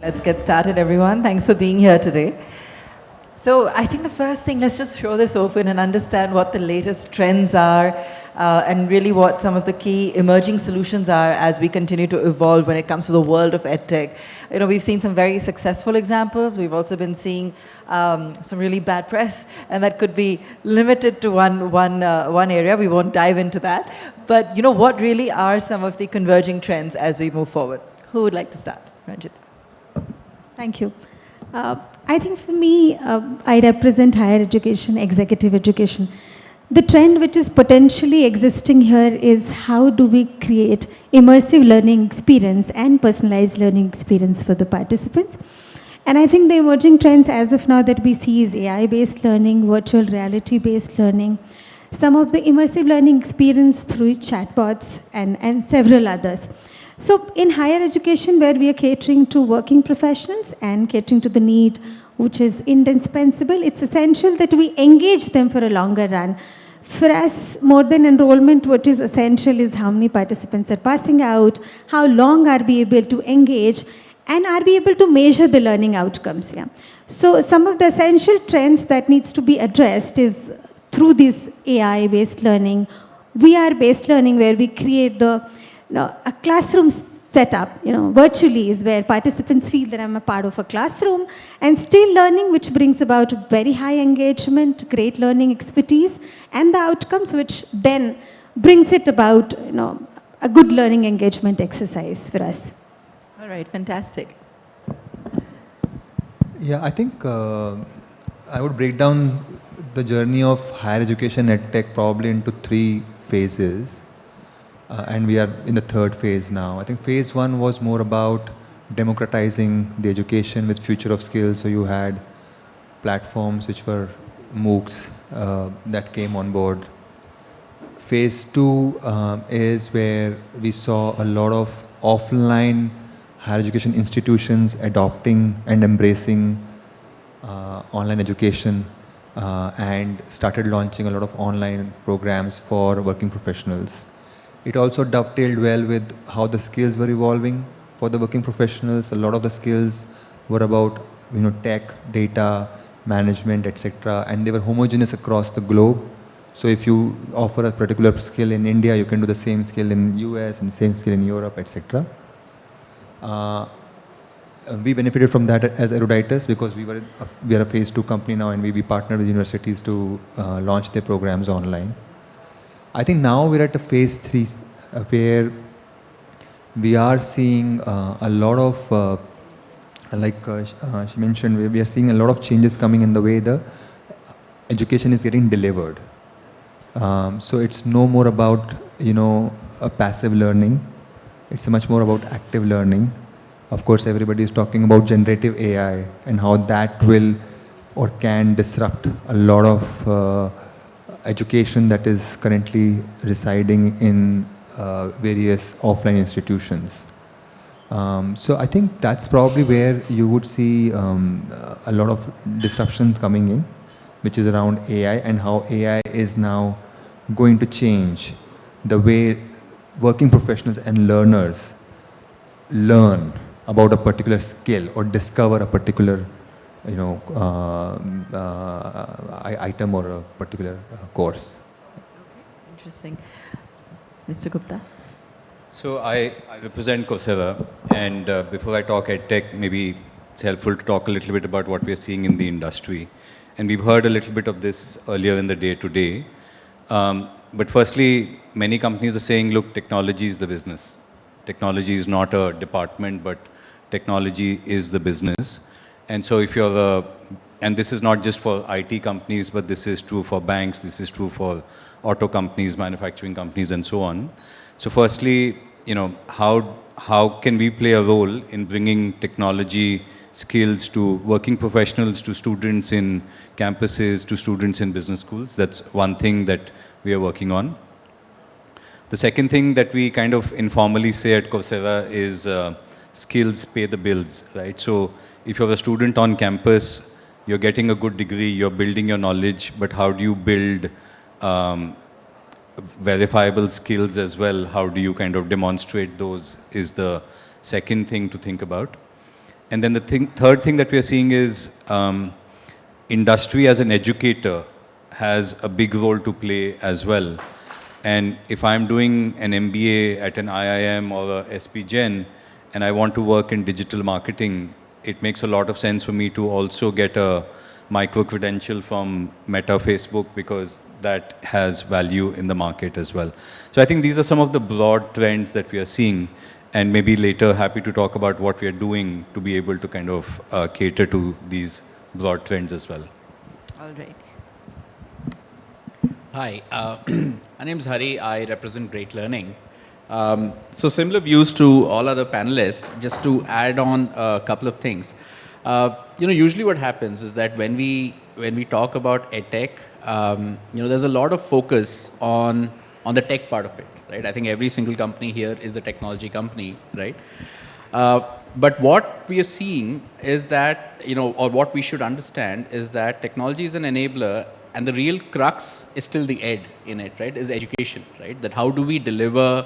Let's get started, everyone. Thanks for being here today. So I think the first thing, let's just throw this open and understand what the latest trends are and really what some of the key emerging solutions are as we continue to evolve when it comes to the world of EdTech. You know, we've seen some very successful examples. We've also been seeing some really bad press, and that could be limited to one area. We won't dive into that. But, you know, what really are some of the converging trends as we move forward? Who would like to start? Ranjita. Thank you. I think for me, I represent higher education, executive education. The trend which is potentially existing here is how do we create immersive learning experience and personalized learning experience for the participants. And I think the emerging trends as of now that we see is AI-based learning, virtual reality-based learning, some of the immersive learning experience through chatbots and several others. So in higher education, where we are catering to working professionals and catering to the need which is indispensable, it's essential that we engage them for a longer run. For us, more than enrollment, what is essential is how many participants are passing out, how long are we able to engage, and are we able to measure the learning outcomes. Yeah. So some of the essential trends that needs to be addressed is through this AI-based learning, VR-based learning, where we create a classroom setup, virtually is where participants feel that I'm a part of a classroom, and still learning, which brings about very high engagement, great learning expertise, and the outcomes, which then brings it about, a good learning engagement exercise for us. All right, fantastic. Yeah, I think I would break down the journey of higher education EdTech probably into 3 phases. And we are in the 3rd phase now. I think phase 1 was more about democratizing the education with future of skills. So you had platforms which were MOOCs that came on board. Phase 2 is where we saw a lot of offline higher education institutions adopting and embracing online education and started launching a lot of online programs for working professionals. It also dovetailed well with how the skills were evolving for the working professionals. A lot of the skills were about, tech, data, management, etc. And they were homogeneous across the globe. So if you offer a particular skill in India, you can do the same skill in US and same skill in Europe, etc. We benefited from that as Eruditus because we are a phase 2 company now, and we partnered with universities to launch their programs online. I think now we're at a phase 3 where we are seeing a lot of, like she mentioned, we are seeing a lot of changes coming in the way the education is getting delivered. So it's no more about, a passive learning. It's much more about active learning. Of course, everybody is talking about generative AI and how that will or can disrupt a lot of education that is currently residing in various offline institutions. So I think that's probably where you would see a lot of disruption coming in, which is around AI and how AI is now going to change the way working professionals and learners learn about a particular skill or discover a particular item or a particular course. Interesting. Mr. Gupta? So I represent Coursera, and before I talk EdTech, maybe it's helpful to talk a little bit about what we are seeing in the industry. And we've heard a little bit of this earlier in the day today. But firstly, many companies are saying, look, technology is the business. Technology is not a department, but technology is the business. And so if you're and this is not just for IT companies, but this is true for banks, this is true for auto companies, manufacturing companies, and so on. So firstly, how can we play a role in bringing technology skills to working professionals, to students in campuses, to students in business schools? That's one thing that we are working on. The second thing that we kind of informally say at Coursera is skills pay the bills, right? So if you're a student on campus, you're getting a good degree, you're building your knowledge, but how do you build verifiable skills as well? How do you kind of demonstrate those is the second thing to think about. And then the third thing that we are seeing is industry as an educator has a big role to play as well. And if I'm doing an MBA at an IIM or a SP Gen and I want to work in digital marketing, it makes a lot of sense for me to also get a micro credential from Meta Facebook, because that has value in the market as well. So I think these are some of the broad trends that we are seeing, and maybe later happy to talk about what we are doing to be able to kind of cater to these broad trends as well. All right. Hi, my name is Hari. I represent Great Learning. So similar views to all other panelists, just to add on a couple of things. Usually what happens is that when we talk about EdTech, there's a lot of focus on the tech part of it, right? I think every single company here is a technology company, right? But what we are seeing is that, or what we should understand is that technology is an enabler, and the real crux is still the ed in it, right? Is education, right? That how do we deliver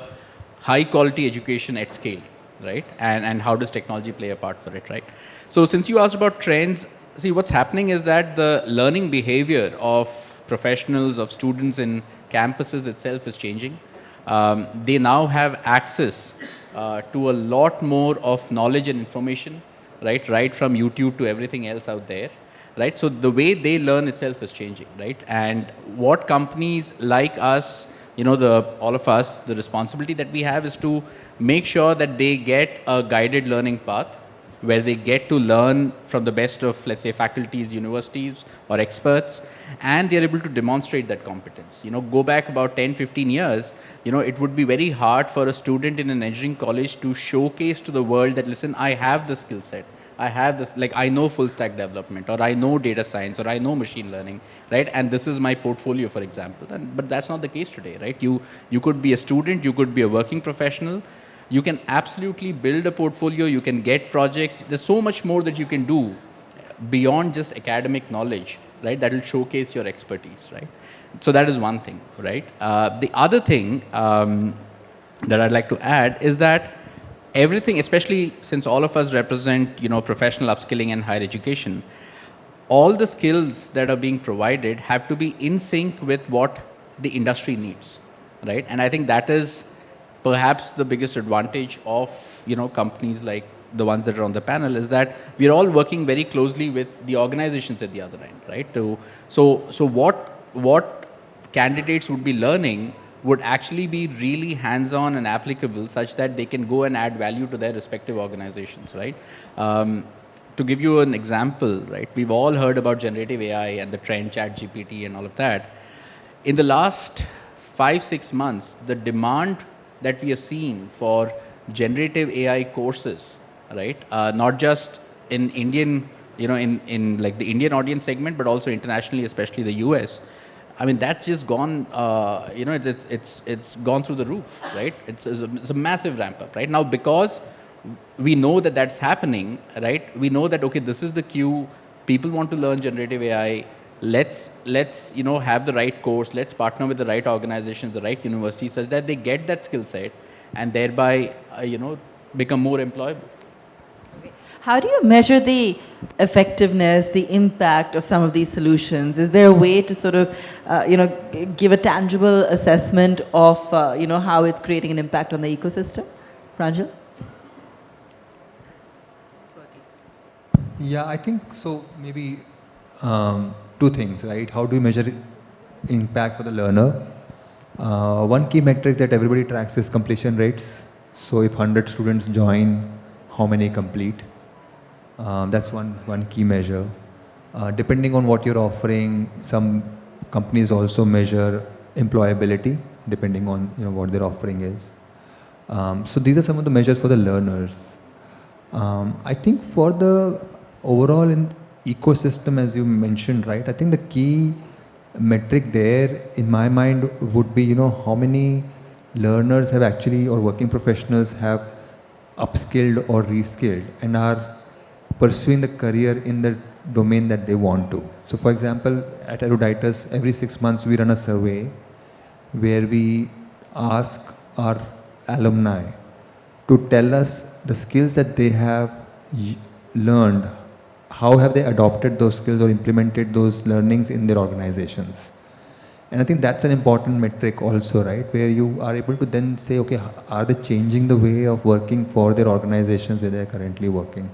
high quality education at scale, right? And how does technology play a part for it, right? So since you asked about trends, see what's happening is that the learning behavior of professionals, of students in campuses itself is changing. They now have access to a lot more of knowledge and information, right from YouTube to everything else out there, right? So the way they learn itself is changing, right? And what companies like us, all of us, the responsibility that we have is to make sure that they get a guided learning path where they get to learn from the best of, let's say, faculties, universities, or experts, and they're able to demonstrate that competence. Go back about 10, 15 years, it would be very hard for a student in an engineering college to showcase to the world that, listen, I have the skill set. I have this, like I know full stack development, or I know data science, or I know machine learning, right? And this is my portfolio, for example. But that's not the case today, right? You could be a student, you could be a working professional. You can absolutely build a portfolio, you can get projects. There's so much more that you can do beyond just academic knowledge, right? That will showcase your expertise, right? So that is one thing, right? The other thing that I'd like to add is that everything, especially since all of us represent, professional upskilling and higher education, all the skills that are being provided have to be in sync with what the industry needs, right? And I think that is perhaps the biggest advantage of, companies like the ones that are on the panel, is that we're all working very closely with the organizations at the other end, right? So what candidates would be learning would actually be really hands-on and applicable, such that they can go and add value to their respective organizations, right? To give you an example, right? We've all heard about generative AI and the trend, ChatGPT and all of that. In the last 5-6 months, the demand that we are seeing for generative AI courses, right? Not just in Indian, in like the Indian audience segment, but also internationally, especially the US. I mean, that's just gone, it's gone through the roof, right? It's a massive ramp up, right? Now, because we know that that's happening, right? We know that, okay, this is the queue. People want to learn generative AI. Let's have the right course. Let's partner with the right organizations, the right universities, such that they get that skill set and thereby, become more employable. Okay. How do you measure the effectiveness, the impact of some of these solutions? Is there a way to sort of, give a tangible assessment of, how it's creating an impact on the ecosystem? Pranjal? Yeah, I think so. Maybe two things, right? How do you measure impact for the learner? One key metric that everybody tracks is completion rates. So if 100 students join, how many complete? That's one key measure. Depending on what you're offering, some companies also measure employability, depending on what their offering is. So these are some of the measures for the learners. I think for the overall ecosystem, as you mentioned, right? I think the key metric there, in my mind, would be how many learners have actually, or working professionals have upskilled or reskilled and are pursuing the career in the domain that they want to. So for example, at Eruditus, every 6 months we run a survey where we ask our alumni to tell us the skills that they have learned, how have they adopted those skills or implemented those learnings in their organizations? And I think that's an important metric also, right? Where you are able to then say, okay, are they changing the way of working for their organizations where they are currently working?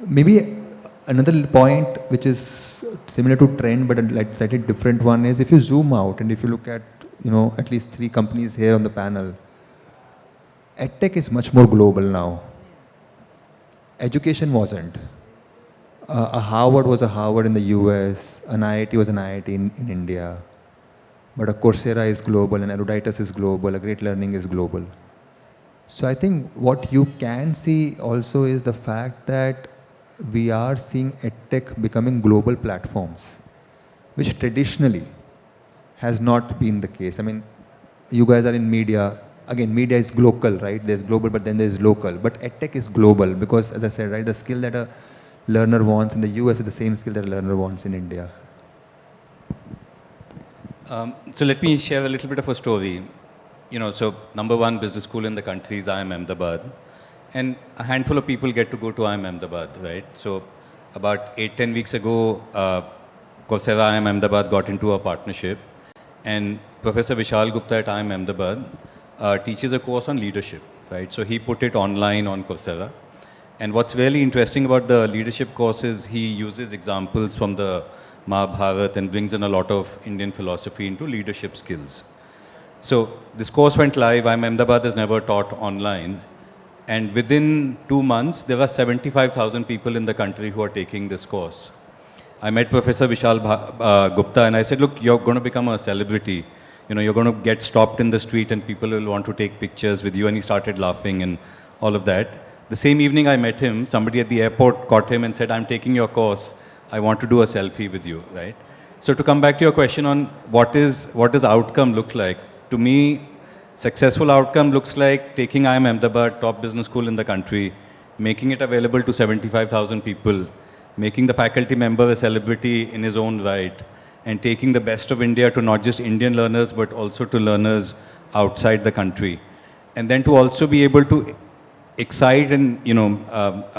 Maybe another point which is similar to trend but a like slightly different one is if you zoom out and if you look at, at least 3 companies here on the panel, EdTech is much more global now. Education wasn't. A Harvard was a Harvard in the US, an IIT was an IIT in India, but a Coursera is global, an Eruditus is global, a Great Learning is global. So I think what you can see also is the fact that we are seeing EdTech becoming global platforms, which traditionally has not been the case. I mean, you guys are in media. Again, media is local, right? There's global, but then there's local. But EdTech is global because, as I said, right, the skill that a learner wants in the US is the same skill that a learner wants in India. So let me share a little bit of a story. So number 1 business school in the country is IIM Ahmedabad. And a handful of people get to go to IIM Ahmedabad, right? So about 8-10 weeks ago, Coursera IIM Ahmedabad got into a partnership. And Professor Vishal Gupta at IIM Ahmedabad teaches a course on leadership, right? So he put it online on Coursera. And what's really interesting about the leadership course is he uses examples from the Mahabharata and brings in a lot of Indian philosophy into leadership skills. So this course went live. IIM Ahmedabad has never taught online. And within 2 months, there are 75,000 people in the country who are taking this course. I met Professor Vishal Gupta and I said, look, you're going to become a celebrity. You're going to get stopped in the street and people will want to take pictures with you. And he started laughing and all of that. The same evening I met him, somebody at the airport caught him and said, I'm taking your course. I want to do a selfie with you, right? So to come back to your question on what does outcome look like? To me, successful outcome looks like taking IIM Ahmedabad, top business school in the country, making it available to 75,000 people, making the faculty member a celebrity in his own right, and taking the best of India to not just Indian learners, but also to learners outside the country. And then to also be able to excite and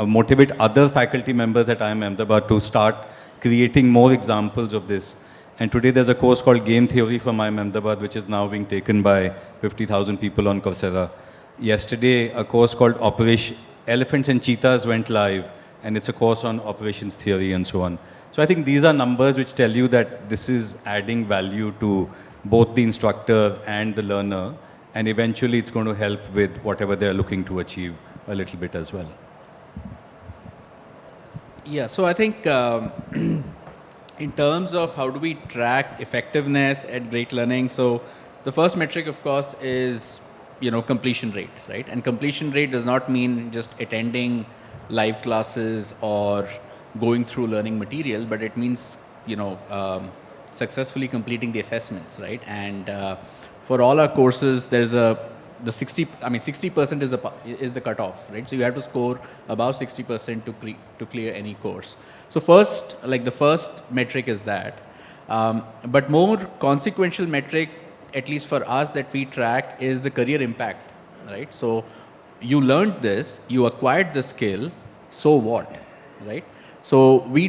motivate other faculty members at IIM Ahmedabad to start creating more examples of this. And today there's a course called Game Theory from IIM Ahmedabad, which is now being taken by 50,000 people on Coursera. Yesterday, a course called Operation Elephants and Cheetahs went live, and it's a course on operations theory and so on. So I think these are numbers which tell you that this is adding value to both the instructor and the learner, and eventually it's going to help with whatever they're looking to achieve a little bit as well. Yeah, so I think in terms of how do we track effectiveness at Great Learning, so the first metric, of course, is completion rate, right? And completion rate does not mean just attending live classes or going through learning material, but it means successfully completing the assessments, right? And for all our courses, there's the 60% is the cutoff, right? So you have to score above 60% to clear any course. So the first metric is that. But more consequential metric, at least for us, that we track is the career impact, right? So you learned this, you acquired the skill, so what, right? So we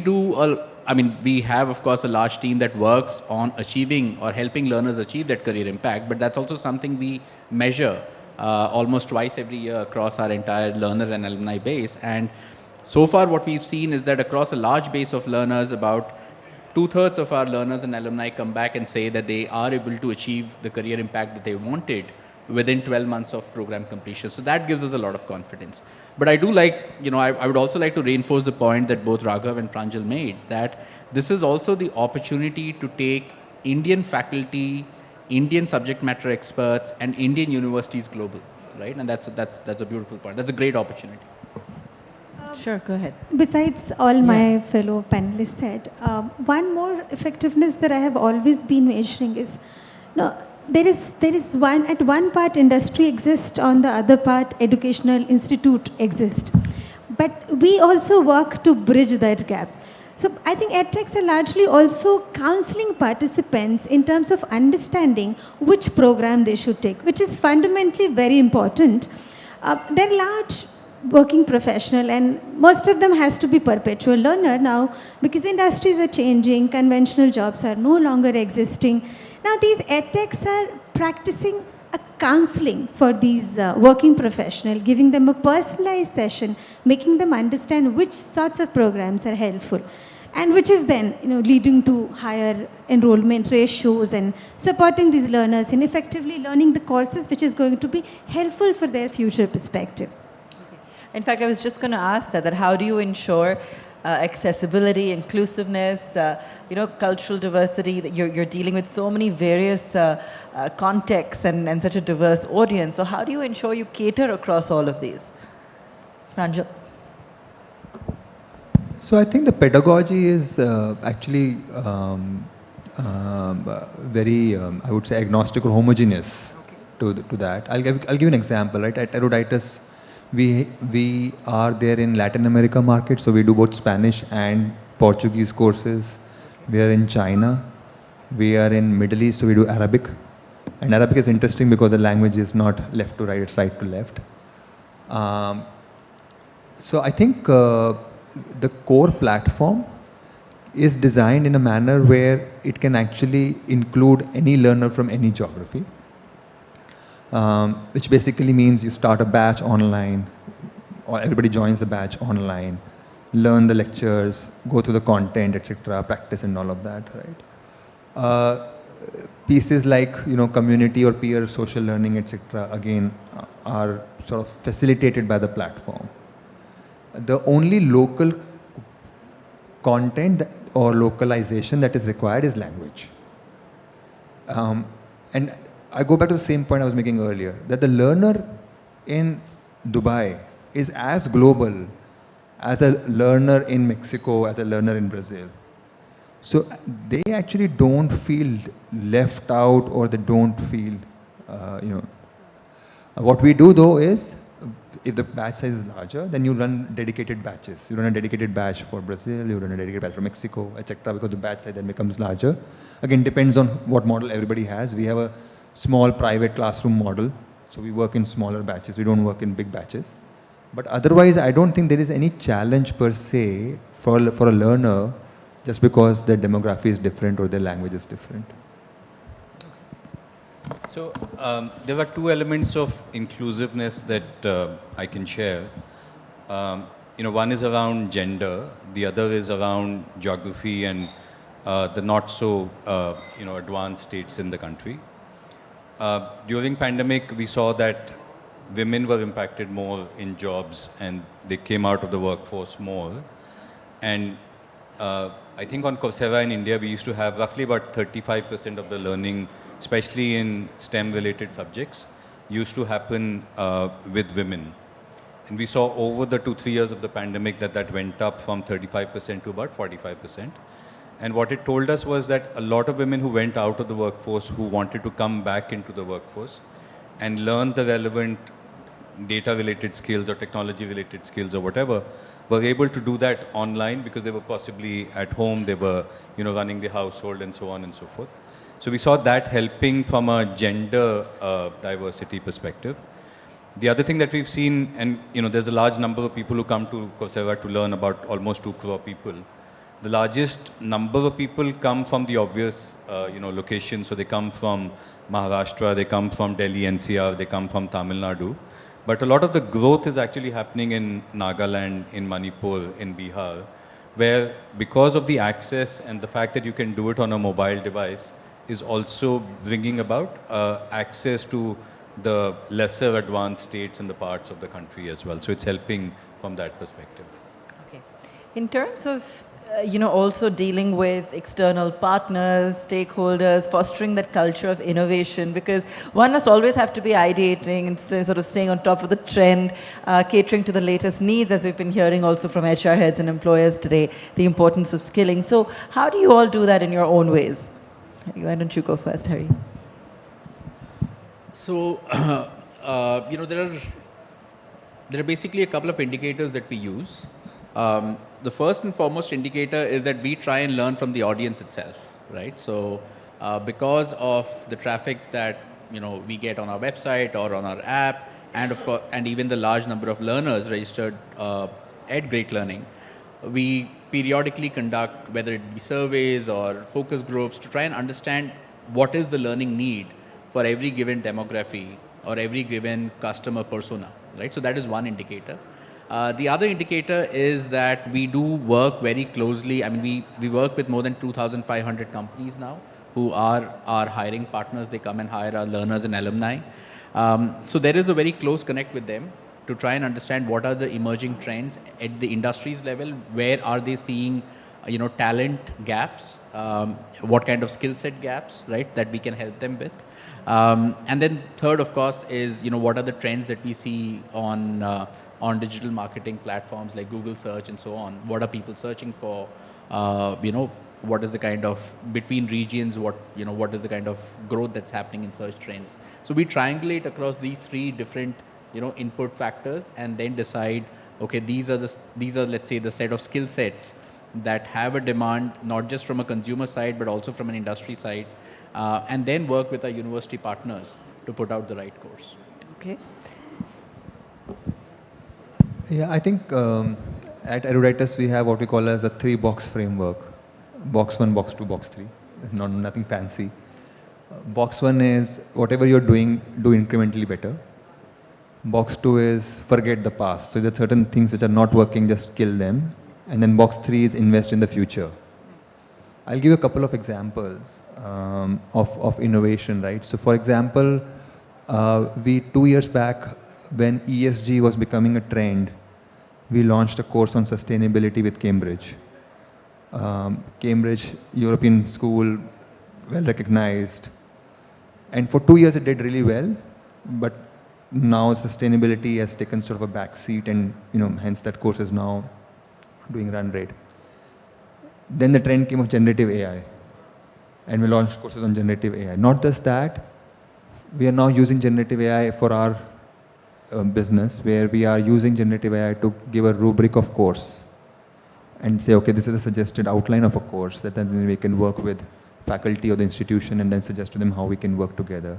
we have, of course, a large team that works on achieving or helping learners achieve that career impact, but that's also something we measure almost twice every year across our entire learner and alumni base. And so far what we've seen is that across a large base of learners, about 2/3 of our learners and alumni come back and say that they are able to achieve the career impact that they wanted within 12 months of program completion. So that gives us a lot of confidence. But I do I would also like to reinforce the point that both Raghav and Pranjal made, that this is also the opportunity to take Indian faculty, Indian subject matter experts, and Indian universities global, right? And that's a beautiful point. That's a great opportunity. Sure, go ahead. Besides all my fellow panelists said, one more effectiveness that I have always been measuring is, there is at one part industry exists, on the other part educational institute exists. But we also work to bridge that gap. So I think EdTechs are largely also counseling participants in terms of understanding which program they should take, which is fundamentally very important. There are large working professional, and most of them has to be perpetual learner now because industries are changing, conventional jobs are no longer existing. Now these edtechs are practicing a counseling for these working professional, giving them a personalized session, making them understand which sorts of programs are helpful, and which is then leading to higher enrollment ratios and supporting these learners in effectively learning the courses which is going to be helpful for their future perspective. In fact, I was just going to ask that how do you ensure accessibility, inclusiveness, cultural diversity, that you're dealing with so many various contexts and such a diverse audience. So how do you ensure you cater across all of these? Pranjal? So I think the pedagogy is actually very, I would say, agnostic or homogeneous to that. I'll give you an example, right? At Eruditus, we are there in Latin America market, so we do both Spanish and Portuguese courses. We are in China. We are in Middle East, so we do Arabic. And Arabic is interesting because the language is not left to right, it's right to left. So I think the core platform is designed in a manner where it can actually include any learner from any geography, which basically means you start a batch online, or everybody joins the batch online, learn the lectures, go through the content, etc., practice and all of that, right? Pieces like community or peer social learning, etc., again are sort of facilitated by the platform. The only local content or localization that is required is language. And I go back to the same point I was making earlier, that the learner in Dubai is as global as a learner in Mexico, as a learner in Brazil. So they actually don't feel left out, or they don't feel, What we do though is, if the batch size is larger, then you run dedicated batches. You run a dedicated batch for Brazil, you run a dedicated batch for Mexico, etc., because the batch size then becomes larger. Again, depends on what model everybody has. We have a small private classroom model, so we work in smaller batches. We don't work in big batches. But otherwise, I don't think there is any challenge per se for a learner just because their demography is different or their language is different. So there are two elements of inclusiveness that I can share. One is around gender, the other is around geography and the not so advanced states in the country. During pandemic, we saw that women were impacted more in jobs and they came out of the workforce more. And I think on Coursera in India, we used to have roughly about 35% of the learning, especially in STEM-related subjects, used to happen with women. And we saw over the 2-3 years of the pandemic that went up from 35% to about 45%. And what it told us was that a lot of women who went out of the workforce, who wanted to come back into the workforce and learn the relevant data-related skills or technology-related skills or whatever, were able to do that online because they were possibly at home, they were running the household and so on and so forth. So we saw that helping from a gender diversity perspective. The other thing that we've seen, and there's a large number of people who come to Coursera to learn, about almost 2 crore people. The largest number of people come from the obvious locations. So they come from Maharashtra, they come from Delhi NCR, they come from Tamil Nadu. But a lot of the growth is actually happening in Nagaland, in Manipur, in Bihar, where because of the access and the fact that you can do it on a mobile device is also bringing about access to the lesser advanced states and the parts of the country as well. So it's helping from that perspective. Okay. In terms of also dealing with external partners, stakeholders, fostering that culture of innovation, because one must always have to be ideating and sort of staying on top of the trend, catering to the latest needs, as we've been hearing also from HR heads and employers today, the importance of skilling. So how do you all do that in your own ways? Why don't you go first, Hari? So, there are basically a couple of indicators that we use. The first and foremost indicator is that we try and learn from the audience itself, right? So, because of the traffic that we get on our website or on our app, and of course, and even the large number of learners registered at Great Learning, we periodically conduct, whether it be surveys or focus groups, to try and understand what is the learning need for every given demography or every given customer persona, right? So that is one indicator. The other indicator is that we do work very closely. I mean, we work with more than 2,500 companies now who are our hiring partners. They come and hire our learners and alumni. So there is a very close connect with them to try and understand what are the emerging trends at the industries level, where are they seeing, talent gaps, what kind of skill set gaps, right, that we can help them with. And then third, of course, is, what are the trends that we see on digital marketing platforms like Google search and so on. What are people searching for? What is the kind of, between regions, what is the kind of growth that's happening in search trends. So we triangulate across these three different, input factors and then decide, okay, these are, let's say, the set of skill sets that have a demand, not just from a consumer side, but also from an industry side, and then work with our university partners to put out the right course. Okay. Yeah, I think at Eruditus we have what we call as a 3-box framework. Box 1, box 2, box 3. Nothing fancy. Box 1 is whatever you're doing, do incrementally better. Box 2 is forget the past. So there are certain things which are not working, just kill them. And then box 3 is invest in the future. I'll give you a couple of examples of innovation, right? So for example, 2 years back, when ESG was becoming a trend, we launched a course on sustainability with Cambridge. Cambridge, European school, well recognized. And for 2 years it did really well, but now sustainability has taken sort of a back seat, and hence that course is now doing run rate. Then the trend came of generative AI, and we launched courses on generative AI. Not just that, we are now using generative AI for our business, where we are using generative AI to give a rubric of course and say, okay, this is a suggested outline of a course that then we can work with faculty or the institution and then suggest to them how we can work together.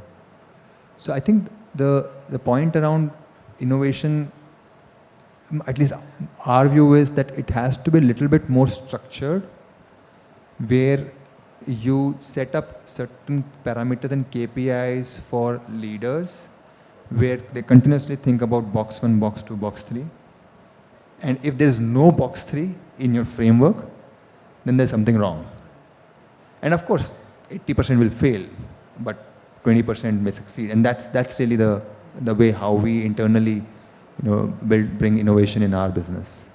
So I think the point around innovation, at least our view, is that it has to be a little bit more structured, where you set up certain parameters and KPIs for leaders, where they continuously think about box 1, box 2, box 3. And if there's no box 3 in your framework, then there's something wrong. And of course, 80% will fail, but 20% may succeed. And that's really the way how we internally bring innovation in our business.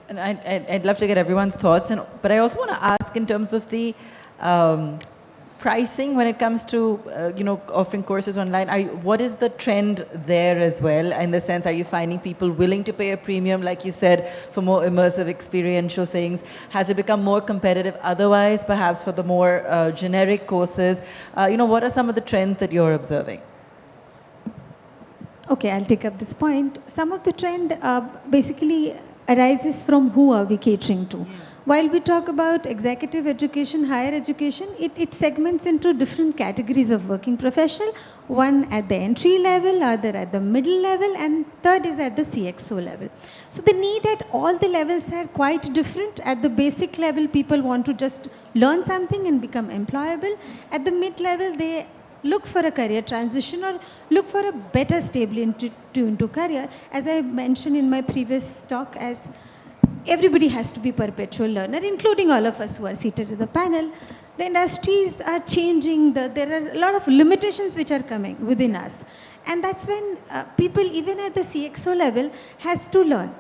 And I'd love to get everyone's thoughts, but I also want to ask in terms of the pricing when it comes to offering courses online. What is the trend there as well? In the sense, are you finding people willing to pay a premium, like you said, for more immersive experiential things? Has it become more competitive otherwise, perhaps for the more generic courses? What are some of the trends that you're observing? Okay, I'll take up this point. Some of the trend basically arises from who are we catering to. While we talk about executive education, higher education, it segments into different categories of working professional. One at the entry level, other at the middle level, and third is at the CXO level. So the need at all the levels are quite different. At the basic level, people want to just learn something and become employable. At the mid level, they look for a career transition or look for a better stability into career. As I mentioned in my previous talk, as everybody has to be perpetual learner, including all of us who are seated in the panel. The industries are changing. There are a lot of limitations which are coming within us. And that's when people, even at the CXO level, has to learn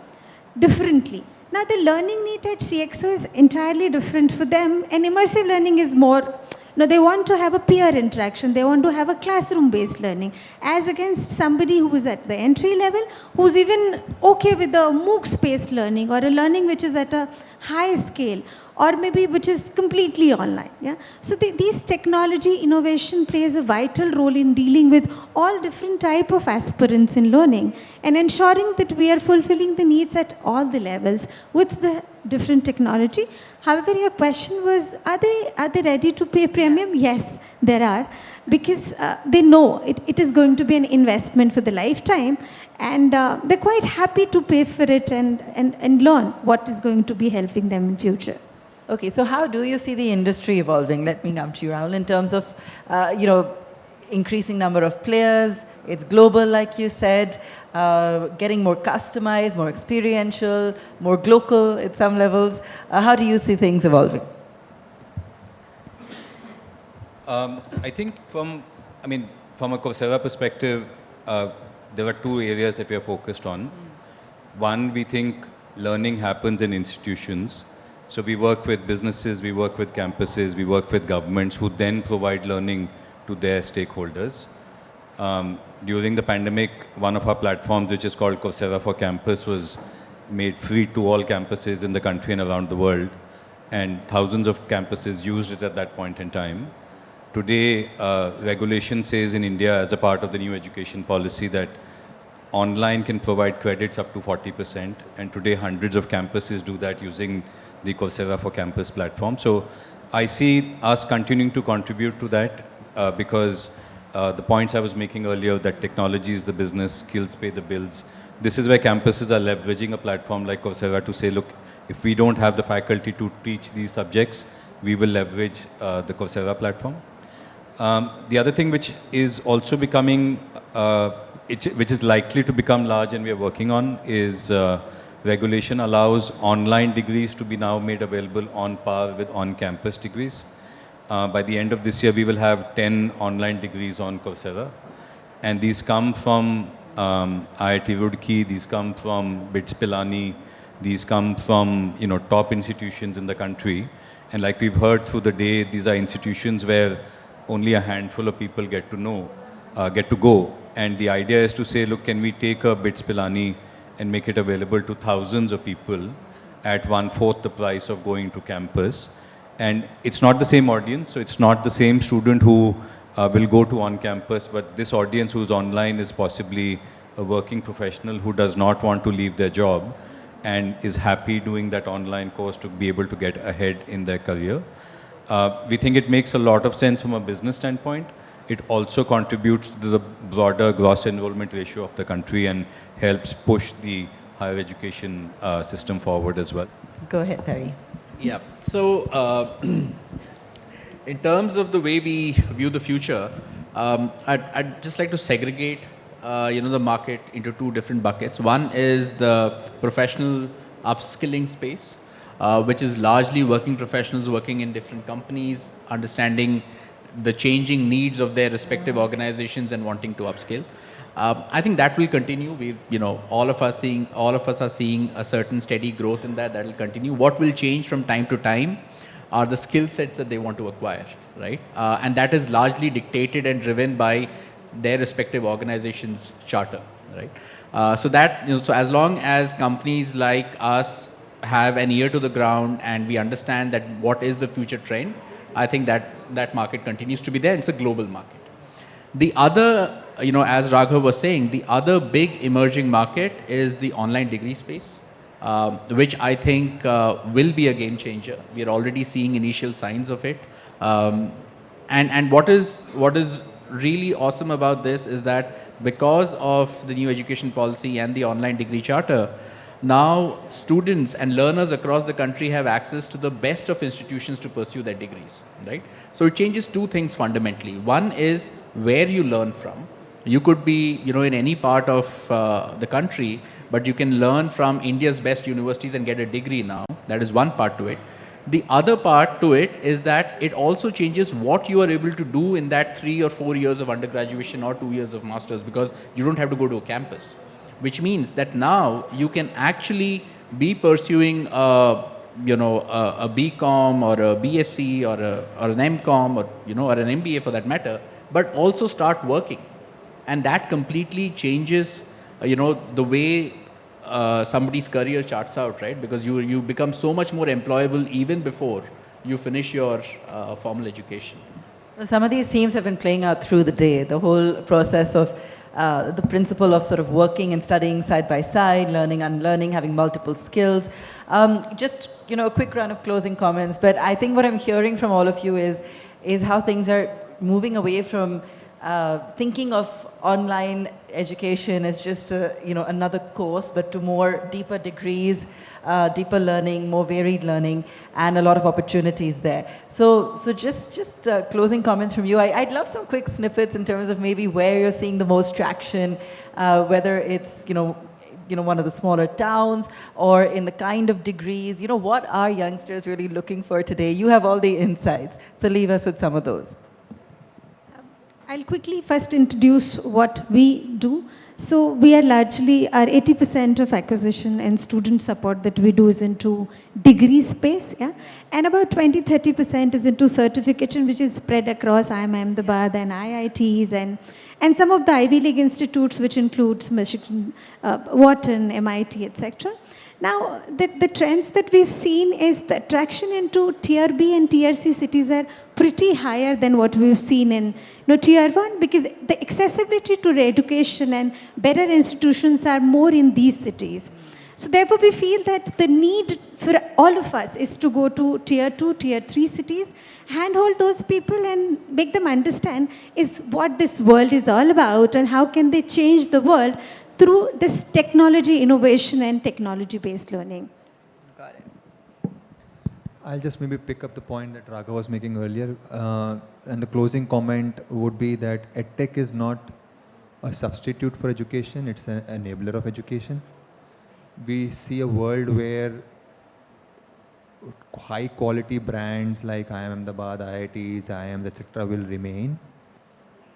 differently. Now, the learning need at CXO is entirely different for them. And immersive learning is more, they want to have a peer interaction. They want to have a classroom-based learning, as against somebody who is at the entry level, who's even okay with the MOOCs-based learning or a learning which is at a high scale, or maybe which is completely online. Yeah? So these technology innovation plays a vital role in dealing with all different type of aspirants in learning and ensuring that we are fulfilling the needs at all the levels with the different technology. However, your question was, are they ready to pay premium? Yes, there are, because they know it is going to be an investment for the lifetime, and they're quite happy to pay for it and learn what is going to be helping them in future. Okay, so how do you see the industry evolving? Let me come to you, Rahul, in terms of, increasing number of players. It's global, like you said, getting more customized, more experiential, more global at some levels. How do you see things evolving? I think from a Coursera perspective, there are two areas that we are focused on. One, we think learning happens in institutions. So we work with businesses, we work with campuses, we work with governments who then provide learning to their stakeholders. During the pandemic, one of our platforms, which is called Coursera for Campus, was made free to all campuses in the country and around the world. And thousands of campuses used it at that point in time. Today, regulation says in India, as a part of the new education policy, that online can provide credits up to 40%. And today, hundreds of campuses do that using the Coursera for Campus platform. So I see us continuing to contribute to that because the points I was making earlier, that technology is the business, skills pay the bills. This is where campuses are leveraging a platform like Coursera to say, look, if we don't have the faculty to teach these subjects, we will leverage the Coursera platform. The other thing which is also becoming, which is likely to become large and we are working on, is regulation allows online degrees to be now made available on par with on-campus degrees. By the end of this year, we will have 10 online degrees on Coursera. And these come from IIT Roorkee, these come from BITS Pilani, these come from top institutions in the country. And like we've heard through the day, these are institutions where only a handful of people get to go. And the idea is to say, look, can we take a BITS Pilani and make it available to thousands of people at 1/4 the price of going to campus? And it's not the same audience, so it's not the same student who will go to on-campus, but this audience who's online is possibly a working professional who does not want to leave their job and is happy doing that online course to be able to get ahead in their career. We think it makes a lot of sense from a business standpoint. It also contributes to the broader gross enrollment ratio of the country and helps push the higher education system forward as well. Go ahead, Hari. Yeah. So, in terms of the way we view the future, I'd just like to segregate, the market into two different buckets. One is the professional upskilling space, which is largely working professionals working in different companies, understanding the changing needs of their respective organizations and wanting to upskill. I think that will continue. All of us are seeing a certain steady growth in that. That will continue. What will change from time to time are the skill sets that they want to acquire, right? And that is largely dictated and driven by their respective organizations' charter, right? So as long as companies like us have an ear to the ground and we understand that what is the future trend, I think that market continues to be there. It's a global market. The other, as Raghav was saying, the other big emerging market is the online degree space, which I think will be a game changer. We are already seeing initial signs of it. And what is really awesome about this is that because of the new education policy and the online degree charter, now students and learners across the country have access to the best of institutions to pursue their degrees, right? So it changes two things fundamentally. One is where you learn from. You could be, in any part of the country, but you can learn from India's best universities and get a degree now. That is one part to it. The other part to it is that it also changes what you are able to do in that 3 or 4 years of undergraduation or 2 years of masters, because you don't have to go to a campus. Which means that now you can actually be pursuing a BCom or a BSc or an MCom or an MBA for that matter, but also start working. And that completely changes, the way somebody's career charts out, right? Because you become so much more employable even before you finish your formal education. Some of these themes have been playing out through the day. The whole process of the principle of sort of working and studying side by side, learning, unlearning, having multiple skills. Just a quick run of closing comments. But I think what I'm hearing from all of you is how things are moving away from thinking of online education as just another course, but to more deeper degrees, deeper learning, more varied learning, and a lot of opportunities there. So just closing comments from you. I'd love some quick snippets in terms of maybe where you're seeing the most traction, whether it's one of the smaller towns or in the kind of degrees. What are youngsters really looking for today? You have all the insights, so leave us with some of those. I'll quickly first introduce what we do. So we are largely, our 80% of acquisition and student support that we do is into degree space, yeah? And about 20-30% is into certification, which is spread across IIM Ahmedabad and IITs and some of the Ivy League institutes, which includes Michigan, Wharton, MIT, etc. Now, the trends that we've seen is the attraction into Tier B and Tier C cities are pretty higher than what we've seen in Tier 1, because the accessibility to education and better institutions are more in these cities. So therefore, we feel that the need for all of us is to go to Tier 2, Tier 3 cities, handhold those people and make them understand is what this world is all about and how can they change the world through this technology innovation and technology-based learning. Got it. I'll just maybe pick up the point that Raghav was making earlier. And the closing comment would be that EdTech is not a substitute for education, it's an enabler of education. We see a world where high quality brands like IIM Ahmedabad, IITs, IIMs, etc. will remain.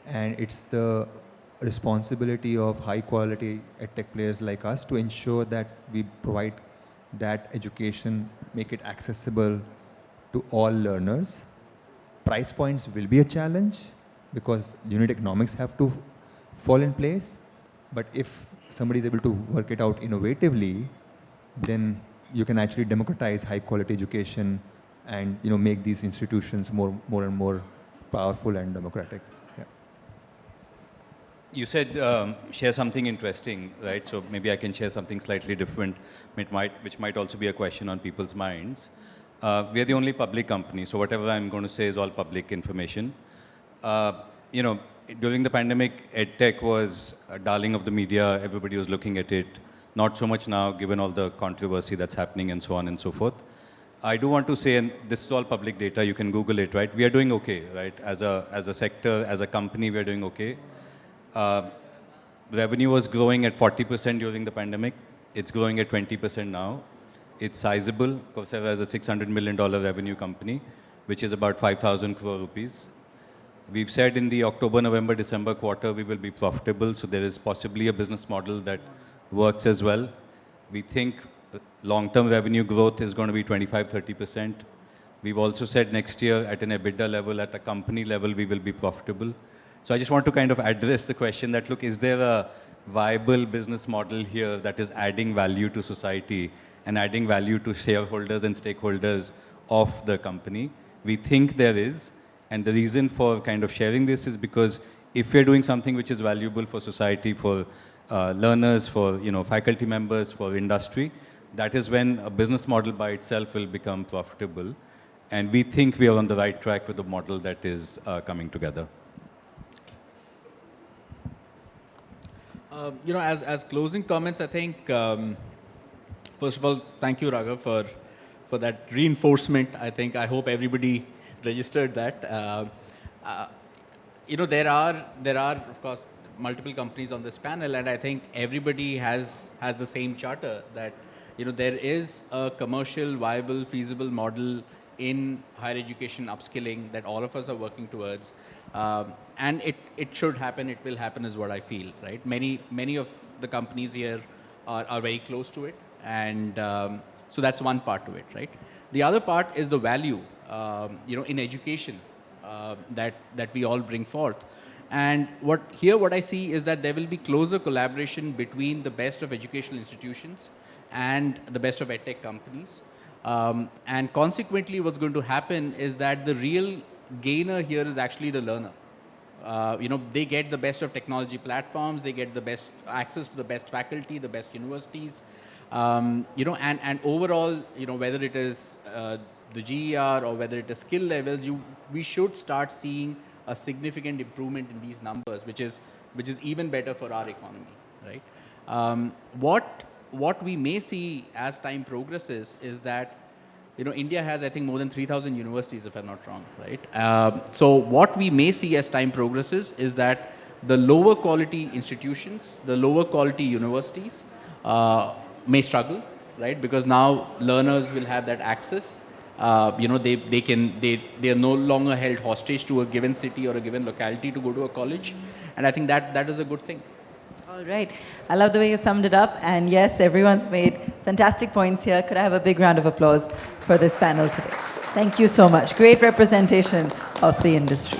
And it's the responsibility of high quality EdTech players like us to ensure that we provide that education, make it accessible to all learners. Price points will be a challenge because unit economics have to fall in place. But if somebody is able to work it out innovatively, then you can actually democratize high quality education and make these institutions more and more powerful and democratic. You said share something interesting, right? So maybe I can share something slightly different, which might also be a question on people's minds. We are the only public company, so whatever I'm going to say is all public information. During the pandemic, EdTech was a darling of the media. Everybody was looking at it. Not so much now, given all the controversy that's happening and so on and so forth. I do want to say, and this is all public data, you can Google it, right? We are doing okay, right? As a sector, as a company, we are doing okay. Revenue was growing at 40% during the pandemic. It's growing at 20% now. It's sizable. Coursera is a $600 million revenue company, which is about 5,000 crore rupees. We've said in the October, November, December quarter, we will be profitable. So there is possibly a business model that works as well. We think long-term revenue growth is going to be 25-30%. We've also said next year at an EBITDA level, at a company level, we will be profitable. So I just want to kind of address the question that, look, is there a viable business model here that is adding value to society and adding value to shareholders and stakeholders of the company? We think there is. And the reason for kind of sharing this is because if we're doing something which is valuable for society, for learners, for faculty members, for industry, that is when a business model by itself will become profitable. And we think we are on the right track with the model that is coming together. As closing comments, I think, first of all, thank you, Raghav, for that reinforcement. I hope everybody registered that. There are, of course, multiple companies on this panel, and I think everybody has the same charter that, there is a commercial, viable, feasible model in higher education upskilling that all of us are working towards. And it should happen, it will happen is what I feel, right? Many of the companies here are very close to it. And so that's one part to it, right? The other part is the value, in education that we all bring forth. And what I see is that there will be closer collaboration between the best of educational institutions and the best of EdTech companies. And consequently, what's going to happen is that the real gainer here is actually the learner. They get the best of technology platforms, they get the best access to the best faculty, the best universities, and overall, whether it is the GER or whether it is skill levels, we should start seeing a significant improvement in these numbers, which is even better for our economy, right? What we may see as time progresses is that India has, I think, more than 3,000 universities, if I'm not wrong, right? So what we may see as time progresses is that the lower quality institutions, the lower quality universities may struggle, right? Because now learners will have that access. They are no longer held hostage to a given city or a given locality to go to a college. And I think that is a good thing. All right. I love the way you summed it up. And yes, everyone's made fantastic points here. Could I have a big round of applause for this panel today? Thank you so much. Great representation of the industry.